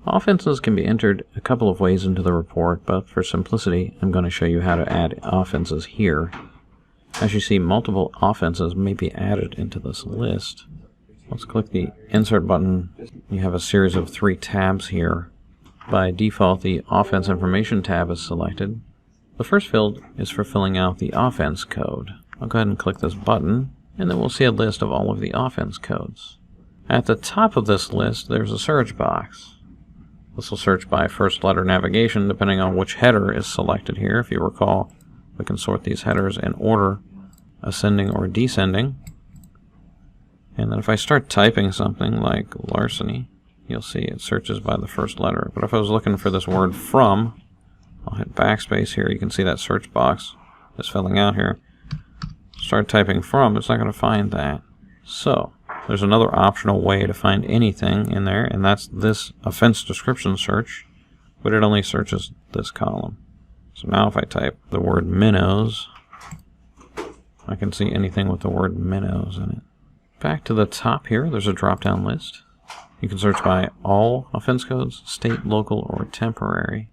Offenses can be entered a couple of ways into the report, but for simplicity, I'm going to show you how to add offenses here. As you see, multiple offenses may be added into this list. Let's click the Insert button. You have a series of 3 tabs here. By default, the Offense Information tab is selected. The first field is for filling out the offense code. I'll go ahead and click this button, and then we'll see a list of all of the offense codes. At the top of this list, there's a search box. This will search by first letter navigation depending on which header is selected here. If you recall, we can sort these headers in order, ascending or descending. And then if I start typing something like larceny, you'll see it searches by the first letter. But if I was looking for this word from, I'll hit backspace here. You can see that search box is filling out here. Start typing from, it's not going to find that. So there's another optional way to find anything in there, and that's this offense description search, but it only searches this column. So now if I type the word minnows, I can see anything with the word minnows in it. Back to the top here, there's a drop-down list. You can search by all offense codes, state, local, or temporary.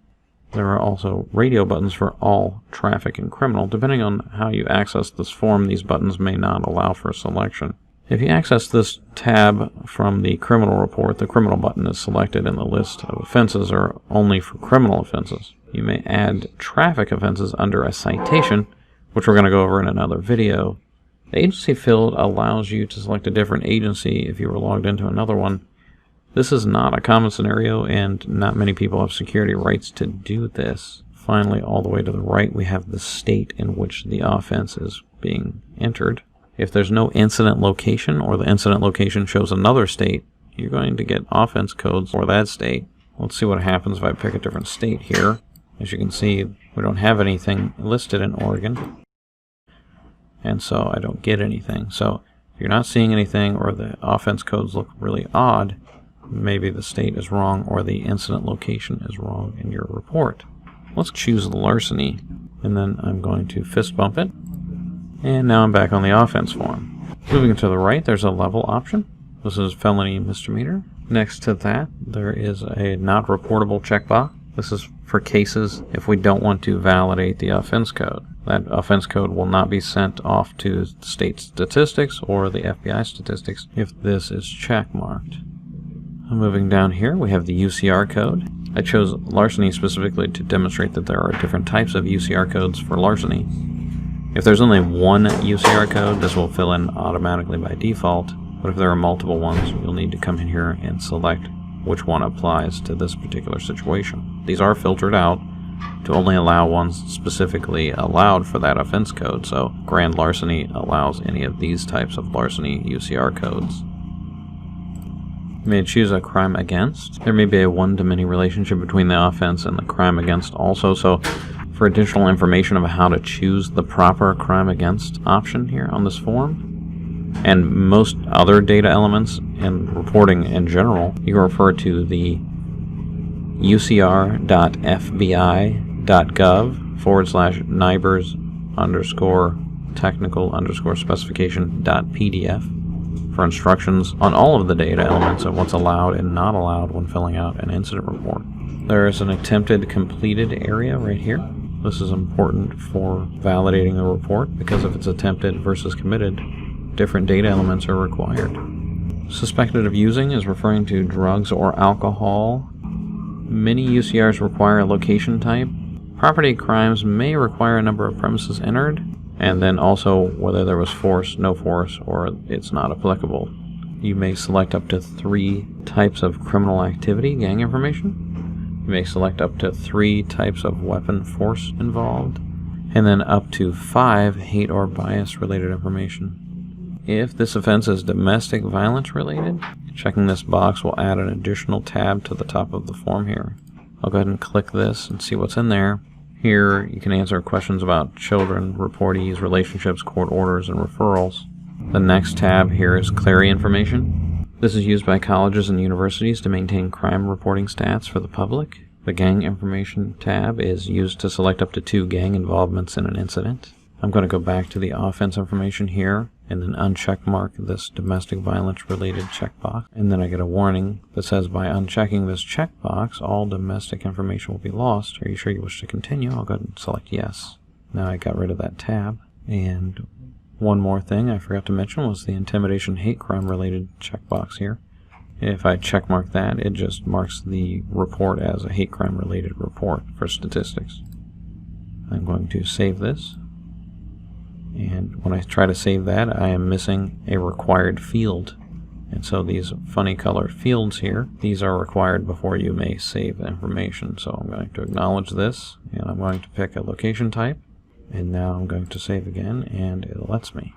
There are also radio buttons for all, traffic, and criminal. Depending on how you access this form, these buttons may not allow for selection. If you access this tab from the criminal report, the criminal button is selected and the list of offenses are only for criminal offenses. You may add traffic offenses under a citation, which we're going to go over in another video. The agency field allows you to select a different agency if you were logged into another one. This is not a common scenario, and not many people have security rights to do this. Finally, all the way to the right, we have the state in which the offense is being entered. If there's no incident location, or the incident location shows another state, you're going to get offense codes for that state. Let's see what happens if I pick a different state here. As you can see, we don't have anything listed in Oregon, and so I don't get anything. So if you're not seeing anything, or the offense codes look really odd, maybe the state is wrong or the incident location is wrong in your report. Let's choose larceny, and then I'm going to fist bump it. And now I'm back on the offense form. Moving to the right, there's a level option. This is felony misdemeanor. Next to that, there is a not reportable checkbox. This is for cases if we don't want to validate the offense code. That offense code will not be sent off to state statistics or the FBI statistics if this is checkmarked. Moving down here, we have the UCR code. I chose larceny specifically to demonstrate that there are different types of UCR codes for larceny. If there's only one UCR code, this will fill in automatically by default, but if there are multiple ones, you'll need to come in here and select which one applies to this particular situation. These are filtered out to only allow ones specifically allowed for that offense code, so grand larceny allows any of these types of larceny UCR codes. You may choose a crime against. There may be a one-to-many relationship between the offense and the crime against also, so for additional information about how to choose the proper crime against option here on this form, and most other data elements and reporting in general, you can refer to the ucr.fbi.gov/nibers_technical_specification.pdf for instructions on all of the data elements of what's allowed and not allowed when filling out an incident report. There is an attempted completed area right here. This is important for validating the report because if it's attempted versus committed, different data elements are required. Suspected of using is referring to drugs or alcohol. Many UCRs require a location type. Property crimes may require a number of premises entered, and then also whether there was force, no force, or it's not applicable. You may select up to 3 types of criminal activity, gang information. You may select up to 3 types of weapon force involved, and then up to 5 hate or bias related information. If this offense is domestic violence related, checking this box will add an additional tab to the top of the form here. I'll go ahead and click this and see what's in there. Here you can answer questions about children, reportees, relationships, court orders, and referrals. The next tab here is Clary information. This is used by colleges and universities to maintain crime reporting stats for the public. The gang information tab is used to select up to 2 gang involvements in an incident. I'm going to go back to the offense information here and then uncheck mark this domestic violence related checkbox. And then I get a warning that says, by unchecking this checkbox, all domestic information will be lost. Are you sure you wish to continue? I'll go ahead and select yes. Now I got rid of that tab. And one more thing I forgot to mention was the intimidation hate crime related checkbox here. If I check mark that, it just marks the report as a hate crime related report for statistics. I'm going to save this. And when I try to save that, I am missing a required field. And so these funny colored fields here, these are required before you may save information. So I'm going to acknowledge this, and I'm going to pick a location type. And now I'm going to save again, and it lets me.